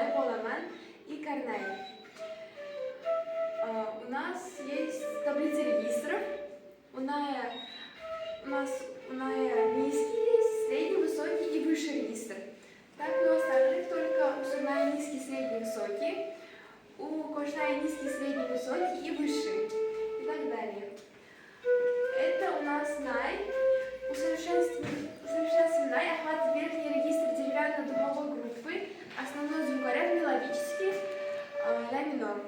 Карнай Боламан и Карнай. У нас есть таблица регистров. У нас низкий есть, средний, высокий и высший регистр. Так и у остальных только у Сурная низкий, средний, высокий, у Кошная низкий, средний, высокий и высший и так далее. Это у нас Най. Усовершенствованный охват верхний регистр деревянно-духовой группы, основной звукоряд мелодический, ля минор.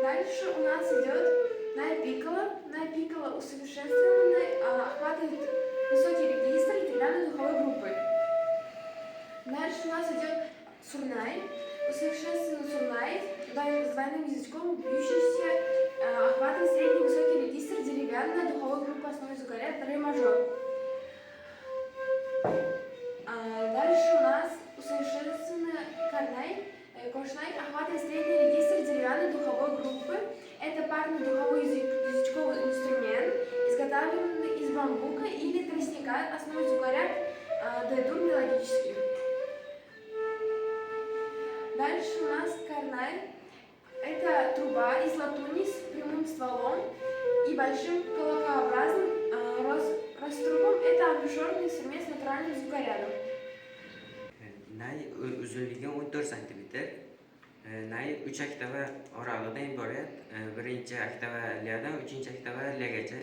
Дальше у нас идет Най пикколо усовершенствованный охватывает высокий регистр деревянно-духовой группы. Дальше у нас идет Сурнай, усовершенствованный Сурнай, с двойным язычком, бьющийся, охватывает средний высокий регистр деревянно-духовой группы, основной звукоряд ре мажор. Дальше у нас усовершенствованный Карнай, Кошнай, охватывает средний регистр деревянно-духовой группы. Это парный духовой язычковый инструмент, изготовленный из бамбука или тростника, основной звукоряд д-дур мелодический. Дальше у нас Карнай. Это труба из латуни с прямым стволом и большим колокообразным раструбом. Это амбушюрный инструмент с натуральным звукорядом. Nay uzunligi 14 cm. Nay 3 oktava oraliqdan iborat. Birinchi oktava ladan 3-chi oktava lagacha.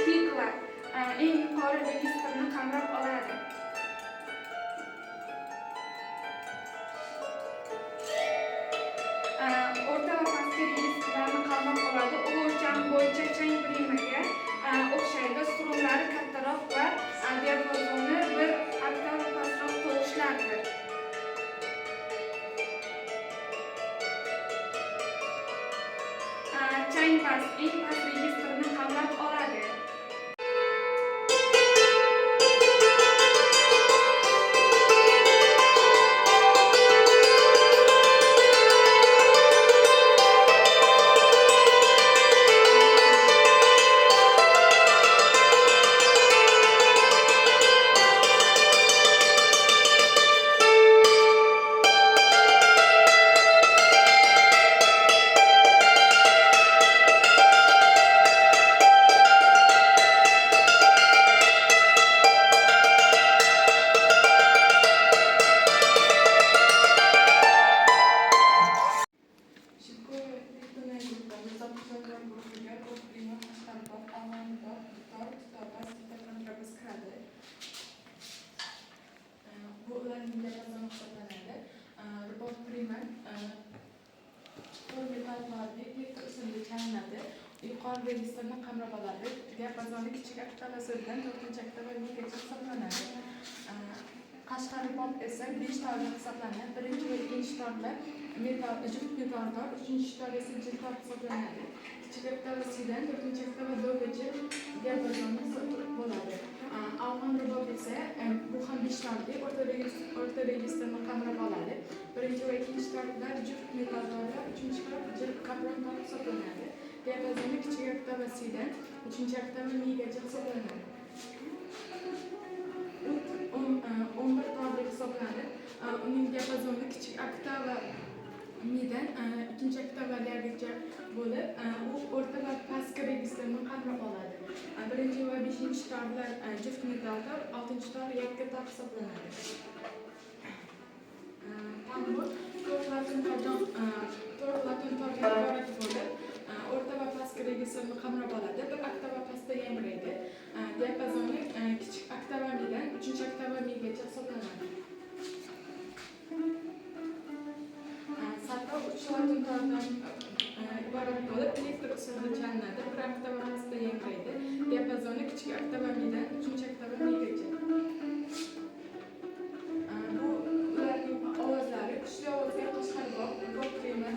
Piccola eng yuqori registrni qamrab oladi. O'rta va pastki registrlarni qamrab oladi. U o'lcham bo'yicha chang primiga o'xshaydi. Strunlari kattaroq va diapazoni bir oktav pastroq tovushlardir. Chang bas eng past registrni qamrab oladi. Bu ularning diapazoni hisoblanadi. Rubot primer to'rt metal moddiy elektr usulida chalinadi. Yuqori registrni qamrab oladi. Diapazoni kichik oktavasidan 4-chi oktavaga hisoblanadi. Qashqar rubot esa 5 torli hisoblanadi. Birinchi va ikkinchi torlar juft metaldor, uchinchi tor esa jildor hisoblanadi. Kichik oktavasidan 4-chi oktava do'gacha diapazoni bo'ladi. Alman rubot esa bu ham 5 torli, o'rta registrni qamrab oladi. Birinchi va ikkinchi torlar juft metaldorlar, uchinchi tor jild qamron tor hisoblanadi. Diapazoni kichik oktavasidan 3-chi oktava migacha hisoblanadi. 11 torli hisoblanadi. Uning diapazoni kichik oktava midan 2-chi oktavalargacha bo'lib, u o'rta va pastki registrni qamrab oladi. Birinchi va 5-chi torlar juft metaldor, 6-chi tor yakka tor hisoblanadi. Tambur 4 latun tordan iborat bo'lib, o'rta va pastki registrni qamrab oladi. Bir oktava pastda yangraydi. Diapazoni kichik oktava midan 3-chi oktava migacha hisoblanadi. va dutordan iborat bo'lib, elektr usulida chalinadi. Bir oktava pastda yangraydi. Diapazoni kichik oktava midan 3-oktava migacha. Bu ularning ovozlari kuchli ovozga qo'shqarboq, rubob prima,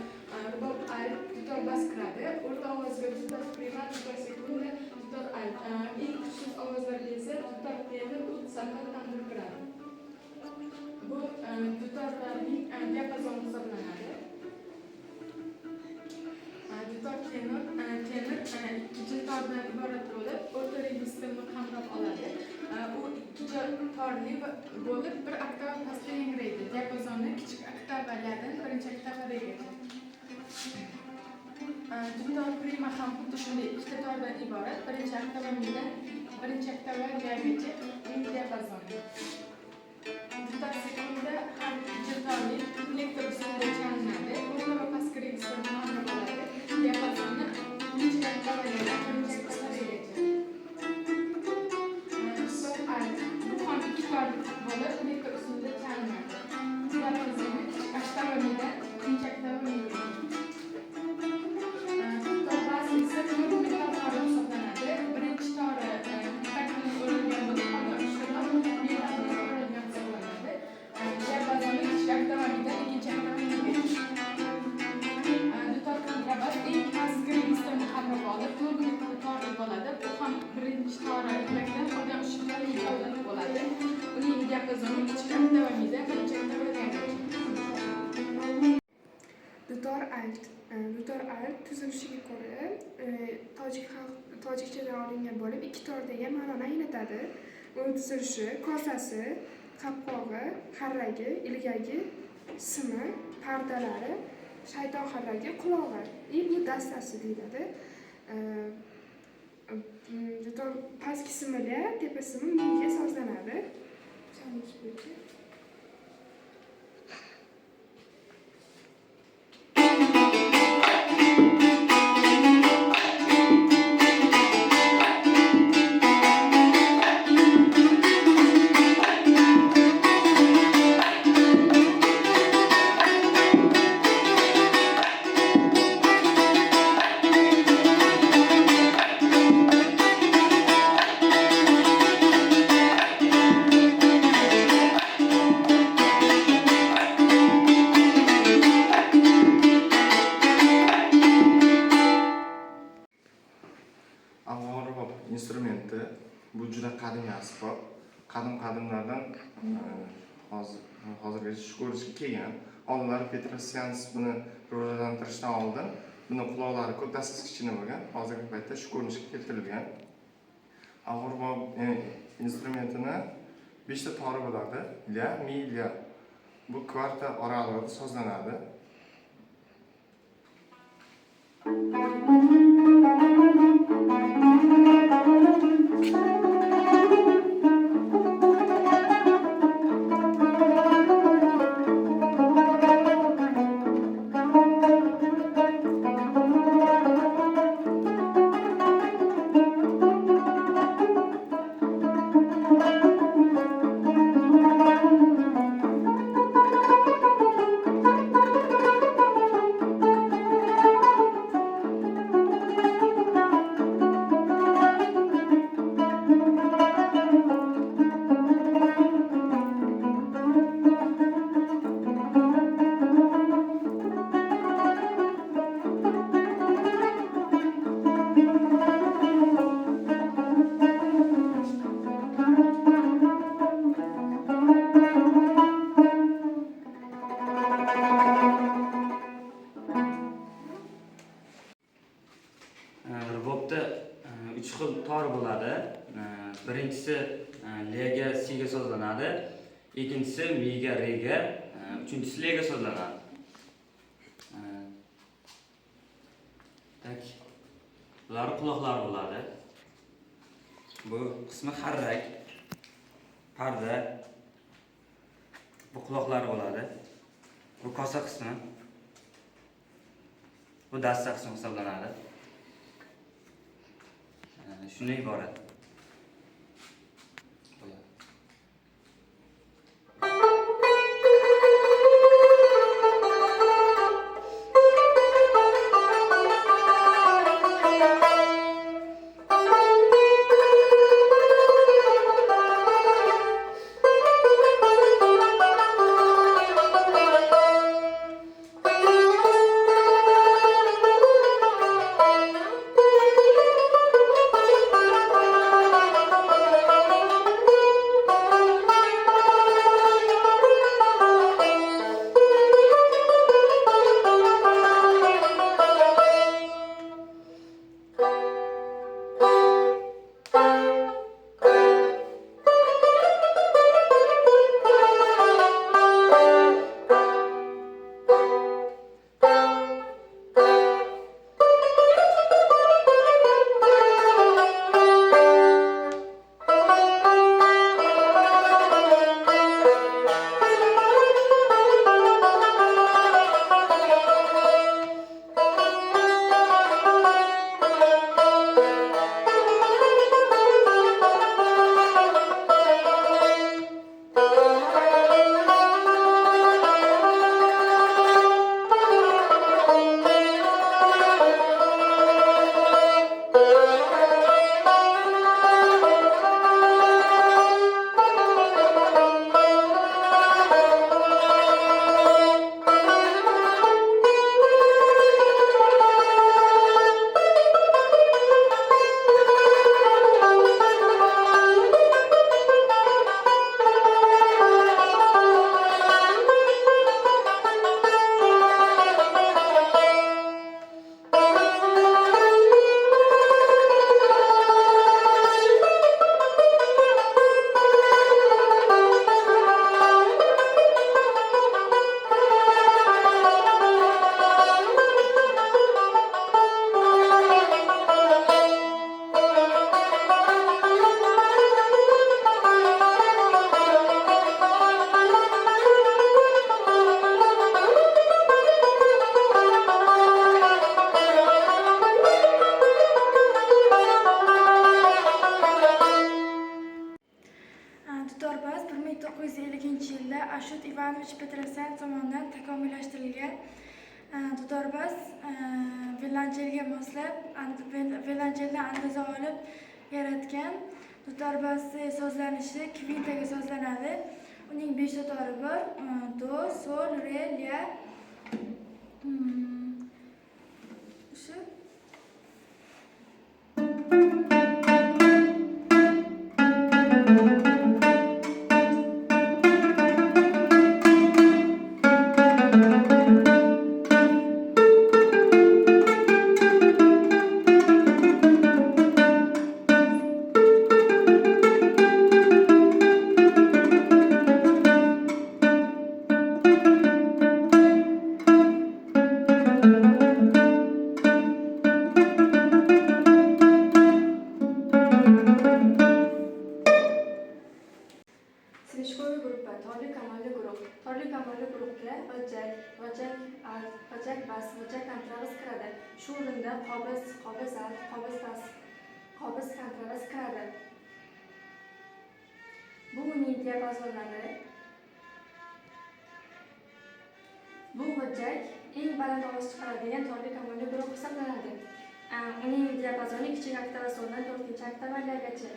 rubob alt, dutor bas kiradi. O'rta ovozga dutor prima, dutor sekunda, dutor alt. Eng kuchsiz ovozlarga esa dutor tenor, ud, salto, tanbur kiradi. Bu dutorlarning diapazoni hisoblanadi. Dutor tenor ikkinchi tordan iborat bo'lib, o'rta registrni qamrab oladi. U ikkinchi torli bo'lib, bir oktava pastda yangraydi. Diapazoni kichik oktavalardan birinchi oktavagacha. Dutor prima ham xuddi shunday ikkita tordan iborat. Birinchi oktava midan birinchi oktavagacha uning diapazoni. Dutor sekunda ham ikkinchi torli elektr usulida chalinadi. O'rta va pastki registrni qamrab oladi. Diapazoni ikkinchi oktavalardan birinchi oktavagacha. Bu ham ikki torli bo'lib, elektr usulida chalinadi. Diapazoni oktava midan ikkinchi oktava migacha. Dutor bas esa to'rt metal tori hisoblanadi. Birinchi tori taktilni o'ralgan bo'lib, qolgan uchta tor metalni o'ralgan hisoblanadi. Diapazoni kichik oktava midan ikkinchi oktava migacha. Dutor kontrabas eng pastki registrni qamrab olib, to'rt torli bo'ladi. Bu ham birinchi tori iplakdan qolgan uchta metaldan bo'ladi. Uning diapazoni kichik oktava midan birinchi oktavagacha. Dutor alt. Dutor alt tuzilishiga ko'ra tojikchadan olingan bo'lib, ikki tordagi ma'noni anglatadi. Uni tuzilishi kosasi, qopqog'i, harragi, ilgagi, simi, pardalari, shayton harragi, qulog'i. Bu dastasi deyiladi. Dutor pastki simida, tepa simi miga sozlanadi. Chalinish bo'yicha. Avvalroq instrumenti bu juda qadimiy asbob. Qadim-qadimlardan hozirgacha shu ko'rishga kelgan. Oldinlari Petrosyanus buni rivojlantirishdan oldin buni quloqlari ko'p, dastasi kichkina bo'lgan. Hozirgi paytda shu ko'rinishga keltirilgan. Avvalroq instrumentini 5 ta tori bo'ladi. La, mi, la. Bu kvarta oralig'ida sozlanadi. Rubobda 3 xil tor bo'ladi. Birinchisi L'ga, S'ga sozlanadi. Ikkinchisi Mi'ga, Re'ga, uchinchisi L'ga sozlanadi. Bular quloqlar bo'ladi. Bu qismi harrak, parda. Bu quloqlar bo'ladi. Bu kosa qismi. Bu dasta qismi hisoblanadi. Shunday iborat. Ashot Ivanovich Petrosyan tomonidan takomillashtirilgan dutorbaz violoncherga moslab violonchelni andoza olib yaratgan. Dutorbazni sozlanishi kvintaga sozlanadi. Uning 5 ta tori bor: do, sol, re, la. Shu Smeshkoviy gruppa, torli kamalli guruh. Torli kamalli guruhga g'ijak, alt, g'ijak bas, g'ijak kontrabas kiradi. Shu o'rinda qobiz alt, qobiz bas, qobiz kontrabas kiradi. Bu uning diapazonlari. Bu g'ijak eng baland ovoz chiqaradigan torli kamalli guruh hisoblanadi. Uning diapazoni kichik oktava soldan 4-oktavalargacha.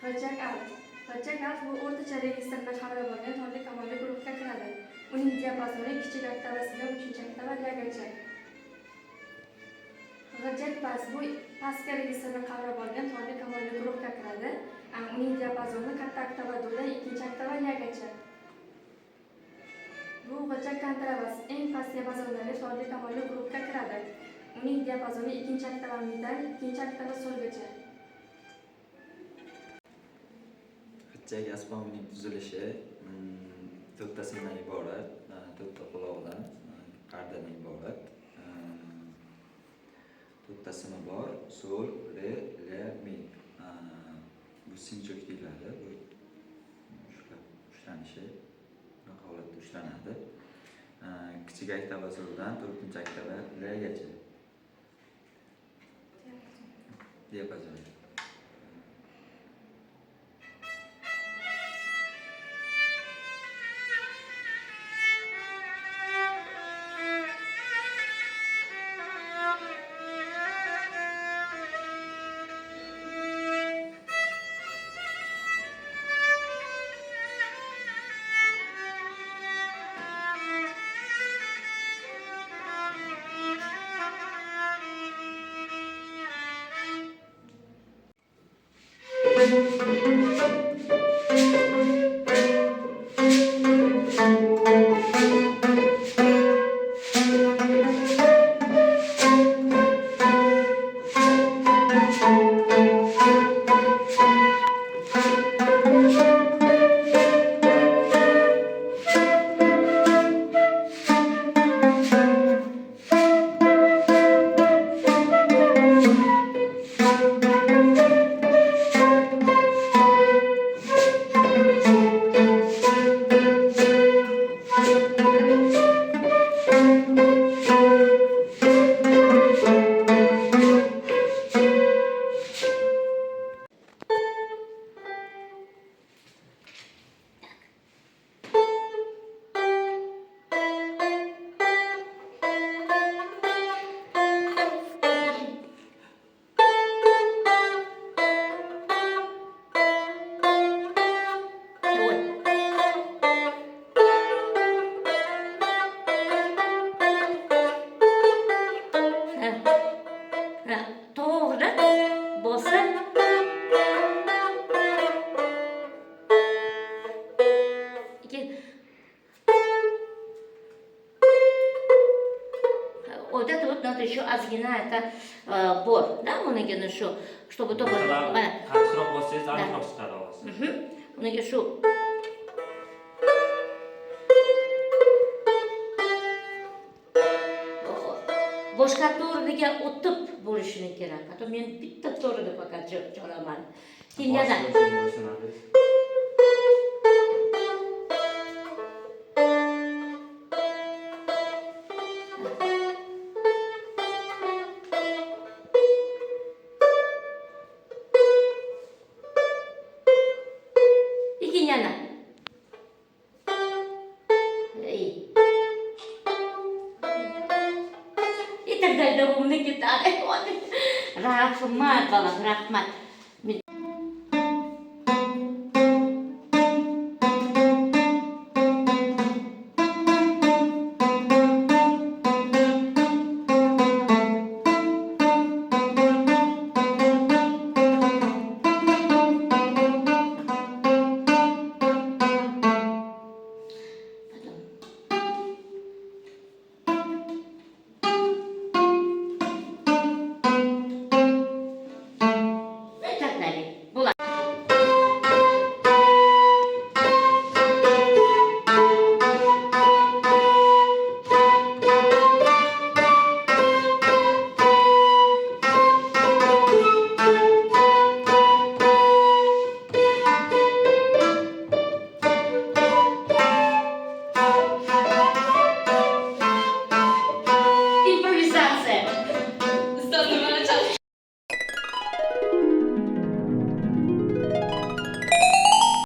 G'ijak alt bu o'rtacha registrdan xabar bo'lgan torli kamalli guruhga kiradi. Uning diapazoni kichik oktavasidan 3-oktavalargacha. G'ijak bas bu pastki registrdan xabar bo'lgan torli kamalli guruhga kiradi. Uning diapazoni katta oktava do'da 2-oktavalargacha. Bu g'ijak kontrabas eng past diapazondagi torli kamalli guruhga kiradi. Uning diapazoni 2-oktava midan 2-oktava solgacha. G'ijak asbobining tuzilishi 4 tasidan iborat, 4 ta quloqdan, pardadan iborat. 4 tasimi bor: sol, re, la, mi. Bu simchoq deyiladi. Bu ushlanishi bu holatda ushlanadi. Kichik oktava soldan 4-oktava lagacha. Diapazon. еще озгина это бор, да, unigini shu, чтобы только qattiqroq bossangiz aniqroq chiqadi ovoz. Unga shu boshqa to'riga o'tib bo'lishini kerak. A to men bitta to'rida faqat cholaman. Keyin yana keyin yana Rahmat balam, rahmat.